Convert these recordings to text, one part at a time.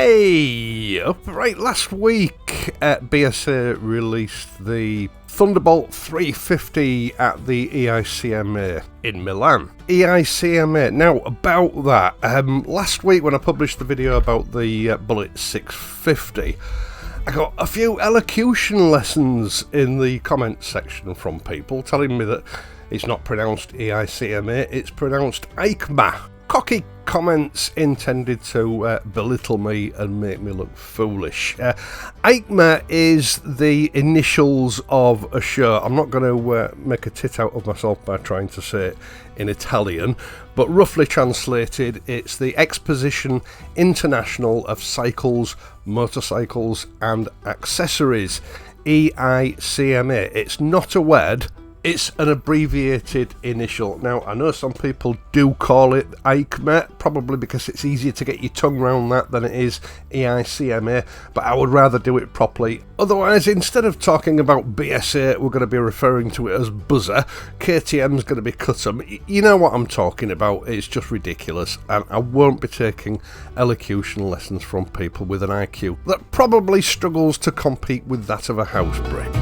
Hey! Right, last week BSA released the Thunderbolt 350 at the EICMA in Milan. EICMA, now about that, last week when I published the video about the Bullet 650, I got a few elocution lessons in the comments section from people telling me that it's not pronounced EICMA, it's pronounced EICMA. Cocky comments intended to belittle me and make me look foolish. EICMA is the initials of a show. I'm not going to make a tit out of myself by trying to say it in Italian, but roughly translated, it's the Exposition International of Cycles, Motorcycles and Accessories, EICMA. It's not a word. It's an abbreviated initial. Now, I know some people do call it EICMA, probably because it's easier to get your tongue around that than it is EICMA, but I would rather do it properly. Otherwise, instead of talking about BSA, we're going to be referring to it as Buzzer. KTM's going to be Custom. You know what I'm talking about. It's just ridiculous, and I won't be taking elocution lessons from people with an IQ that probably struggles to compete with that of a house brick.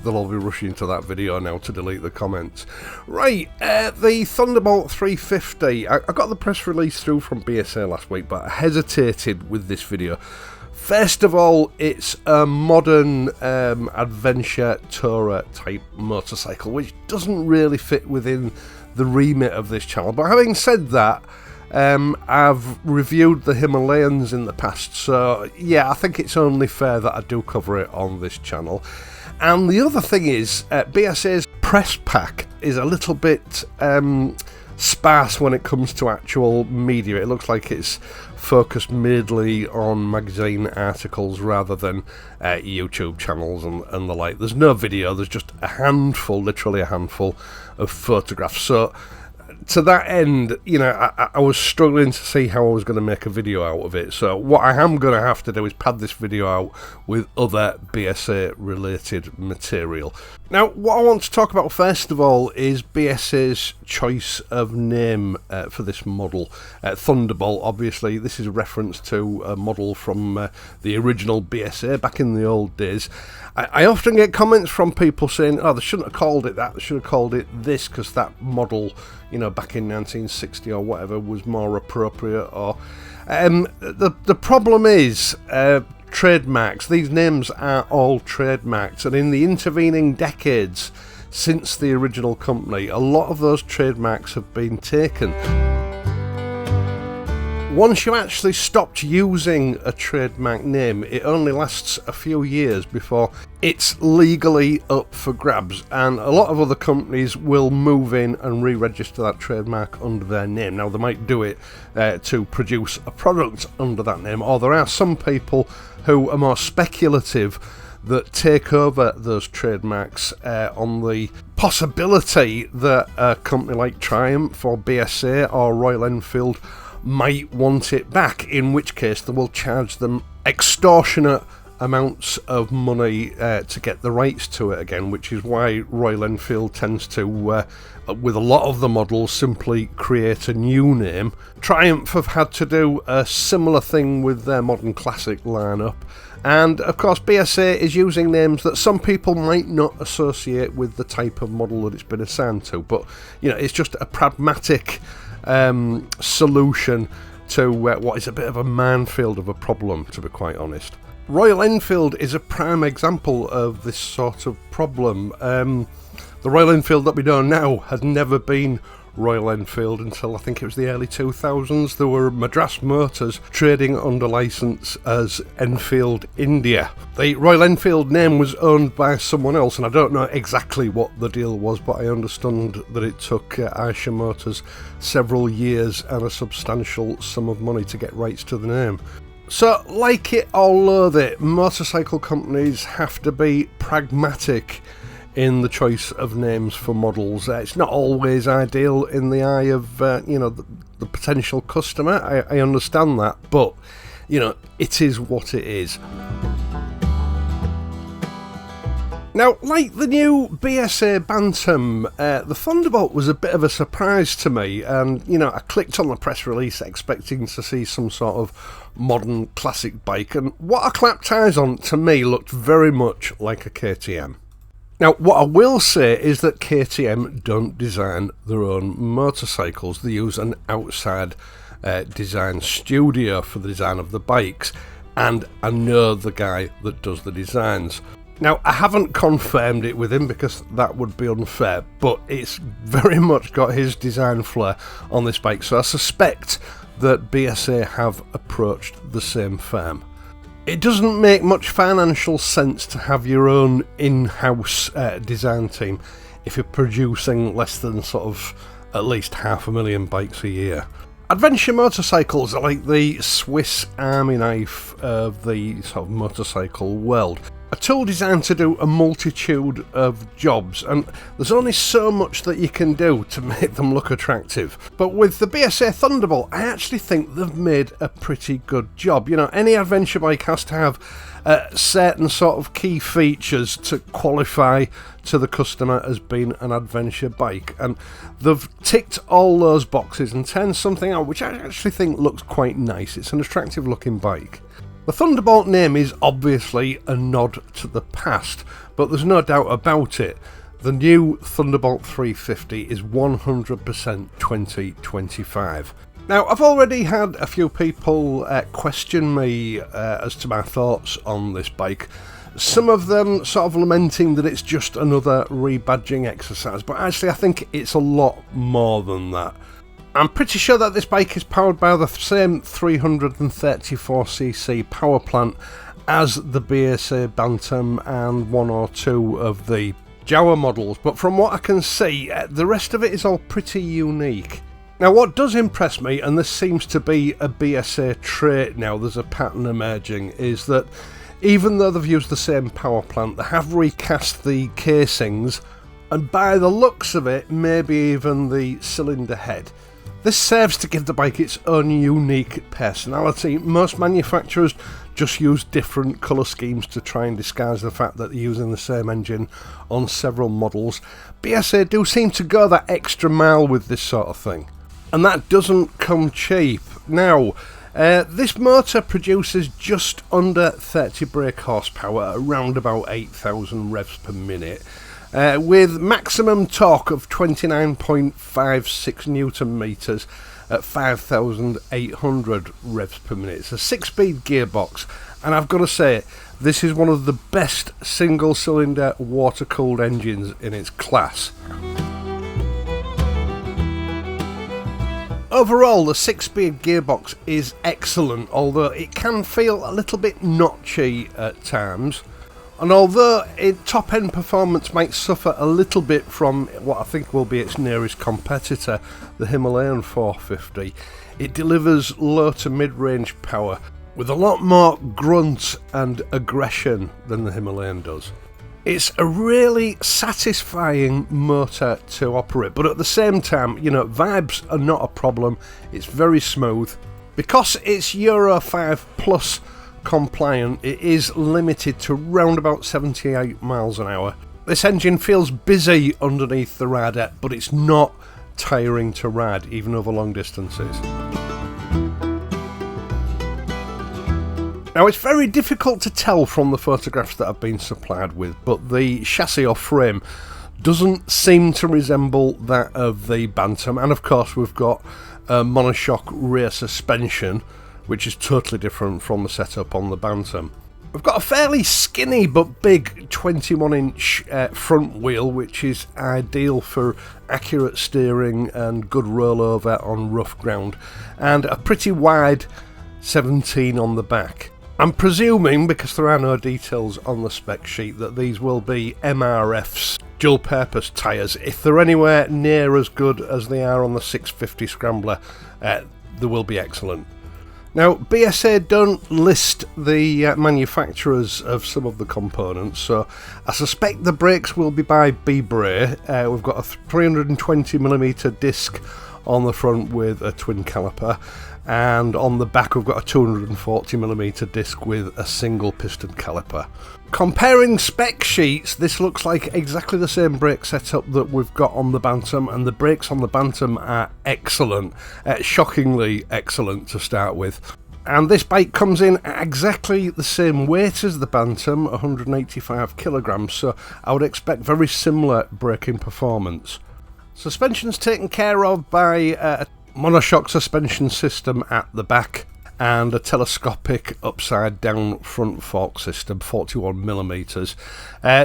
They'll all be rushing to that video now to delete the comments. Right, the Thunderbolt 350. I got the press release through from BSA last week, but I hesitated with this video. First of all, it's a modern adventure tourer type motorcycle, which doesn't really fit within the remit of this channel. But having said that, I've reviewed the Himalayans in the past, so yeah, I think it's only fair that I do cover it on this channel. And the other thing is, BSA's press pack is a little bit sparse when it comes to actual media. It looks like it's focused mainly on magazine articles rather than YouTube channels and the like. There's no video, there's just a handful, literally a handful of photographs. So to that end, you know, I was struggling to see how I was going to make a video out of it. So what I am going to have to do is pad this video out with other BSA related material. Now, what I want to talk about first of all is BSA's choice of name for this model. Thunderbolt, obviously, this is a reference to a model from the original BSA back in the old days. I often get comments from people saying, oh, they shouldn't have called it that, they should have called it this because that model, you know, back in 1960 or whatever was more appropriate. Or the problem is trademarks. These names are all trademarks, and in the intervening decades since the original company, a lot of those trademarks have been taken. Once you actually stopped using a trademark name, it only lasts a few years before it's legally up for grabs, and a lot of other companies will move in and re-register that trademark under their name. Now, they might do it to produce a product under that name, or there are some people who are more speculative that take over those trademarks on the possibility that a company like Triumph or BSA or Royal Enfield might want it back, in which case they will charge them extortionate amounts of money to get the rights to it again, which is why Royal Enfield tends to, with a lot of the models, simply create a new name. Triumph have had to do a similar thing with their modern classic lineup, and of course BSA is using names that some people might not associate with the type of model that it's been assigned to, but you know, it's just a pragmatic solution to what is a bit of a minefield of a problem, to be quite honest. Royal Enfield is a prime example of this sort of problem. The Royal Enfield that we know now has never been Royal Enfield until I think it was the early 2000s. There were Madras Motors trading under licence as Enfield India. The Royal Enfield name was owned by someone else, and I don't know exactly what the deal was, but I understand that it took EICMA Motors several years and a substantial sum of money to get rights to the name. So, like it or loathe it, motorcycle companies have to be pragmatic in the choice of names for models. It's not always ideal in the eye of you know, the potential customer. I understand that, but you know, it is what it is. Now, like the new BSA Bantam, the Thunderbolt was a bit of a surprise to me, and, you know, I clicked on the press release expecting to see some sort of modern classic bike, and what I clapped eyes on, to me, looked very much like a KTM. Now, what I will say is that KTM don't design their own motorcycles. They use an outside design studio for the design of the bikes, and I know the guy that does the designs. Now, I haven't confirmed it with him because that would be unfair, but it's very much got his design flair on this bike, so I suspect that BSA have approached the same firm. It doesn't make much financial sense to have your own in-house design team if you're producing less than sort of at least 500,000 bikes a year. Adventure motorcycles are like the Swiss Army knife of the sort of motorcycle world. A tool designed to do a multitude of jobs, and there's only so much that you can do to make them look attractive. But with the BSA Thunderbolt, I actually think they've made a pretty good job. You know, any adventure bike has to have certain sort of key features to qualify to the customer as being an adventure bike, and they've ticked all those boxes and turned something out which I actually think looks quite nice. It's an attractive looking bike. The Thunderbolt name is obviously a nod to the past, but there's no doubt about it. The new Thunderbolt 350 is 100% 2025. Now, I've already had a few people question me as to my thoughts on this bike. Some of them sort of lamenting that it's just another rebadging exercise, but actually I think it's a lot more than that. I'm pretty sure that this bike is powered by the same 334cc power plant as the BSA Bantam and one or two of the Jawa models, but from what I can see, the rest of it is all pretty unique. Now, what does impress me, and this seems to be a BSA trait now, there's a pattern emerging, is that even though they've used the same power plant, they have recast the casings, and by the looks of it, maybe even the cylinder head. This serves to give the bike its own unique personality. Most manufacturers just use different colour schemes to try and disguise the fact that they're using the same engine on several models. BSA do seem to go that extra mile with this sort of thing, and that doesn't come cheap. Now, this motor produces just under 30 brake horsepower, around about 8,000 revs per minute. With maximum torque of 29.56 newton meters at 5,800 revs per minute. It's a 6-speed gearbox, and I've got to say, this is one of the best single-cylinder water-cooled engines in its class. Overall, the 6-speed gearbox is excellent, although it can feel a little bit notchy at times. And although top-end performance might suffer a little bit from what I think will be its nearest competitor, the Himalayan 450, it delivers low to mid-range power with a lot more grunt and aggression than the Himalayan does. It's a really satisfying motor to operate, but at the same time, you know, vibes are not a problem. It's very smooth. Because it's Euro 5 Plus compliant, it is limited to round about 78 miles an hour. This engine feels busy underneath the rider, but it's not tiring to ride, even over long distances. Now, it's very difficult to tell from the photographs that I've been supplied with, but the chassis or frame doesn't seem to resemble that of the Bantam, and of course we've got a monoshock rear suspension, which is totally different from the setup on the Bantam. We've got a fairly skinny but big 21-inch front wheel, which is ideal for accurate steering and good rollover on rough ground, and a pretty wide 17 on the back. I'm presuming, because there are no details on the spec sheet, that these will be MRF's dual purpose tyres. If they're anywhere near as good as they are on the 650 Scrambler, they will be excellent. Now, BSA don't list the manufacturers of some of the components, so I suspect the brakes will be by BBRA. We've got a 320mm disc on the front with a twin caliper, and on the back we've got a 240mm disc with a single piston caliper. Comparing spec sheets, this looks like exactly the same brake setup that we've got on the Bantam, and the brakes on the Bantam are excellent, shockingly excellent to start with. And this bike comes in at exactly the same weight as the Bantam, 185 kilograms, so I would expect very similar braking performance. Suspension's taken care of by a monoshock suspension system at the back and a telescopic upside down front fork system, 41mm.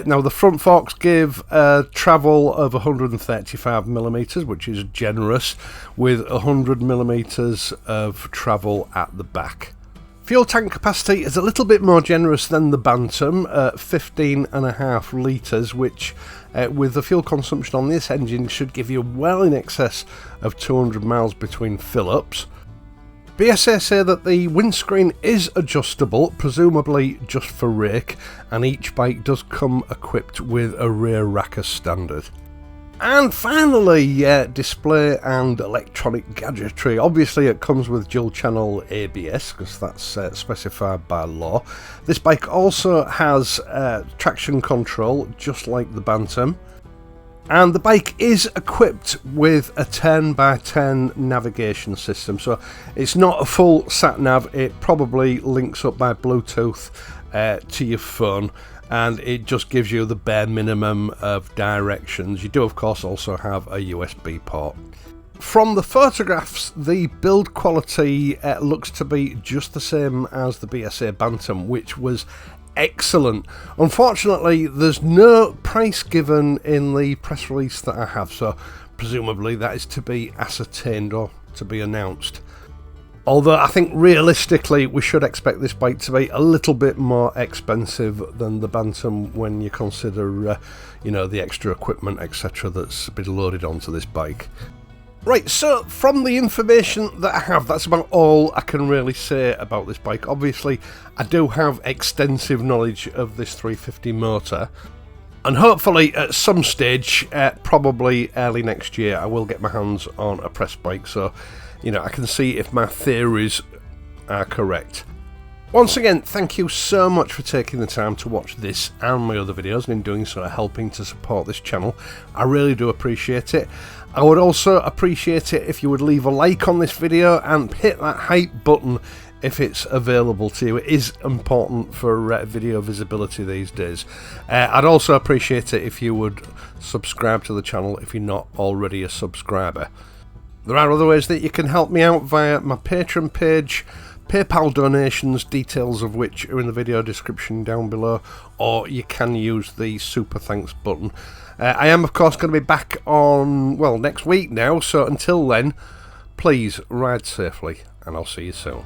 Now the front forks give a travel of 135mm, which is generous, with 100mm of travel at the back. Fuel tank capacity is a little bit more generous than the Bantam, 15.5 litres, which with the fuel consumption on this engine should give you well in excess of 200 miles between fill-ups. BSA say that the windscreen is adjustable, presumably just for rake, and each bike does come equipped with a rear rack as standard. And finally, display and electronic gadgetry. Obviously it comes with dual channel ABS, because that's specified by law. This bike also has traction control, just like the Bantam. And the bike is equipped with a 10x10 navigation system, so it's not a full sat-nav. It probably links up by Bluetooth to your phone, and it just gives you the bare minimum of directions. You do of course also have a USB port. From the photographs, the build quality looks to be just the same as the BSA Bantam, which was excellent. Unfortunately, there's no price given in the press release that I have, so presumably that is to be ascertained or to be announced. Although I think realistically we should expect this bike to be a little bit more expensive than the Bantam when you consider the extra equipment, etc. that's been loaded onto this bike. Right, so from the information that I have, that's about all I can really say about this bike. Obviously, I do have extensive knowledge of this 350 motor, and hopefully at some stage, probably early next year, I will get my hands on a press bike, so I can see if my theories are correct. Once again, thank you so much for taking the time to watch this and my other videos, and in doing so helping to support this channel. I really do appreciate it. I would also appreciate it if you would leave a like on this video and hit that hype button if it's available to you. It is important for video visibility these days. I'd also appreciate it if you would subscribe to the channel if you're not already a subscriber. There are other ways that you can help me out via my Patreon page, PayPal donations, details of which are in the video description down below, or you can use the super thanks button. I am of course going to be back on, next week now, so until then, please ride safely and I'll see you soon.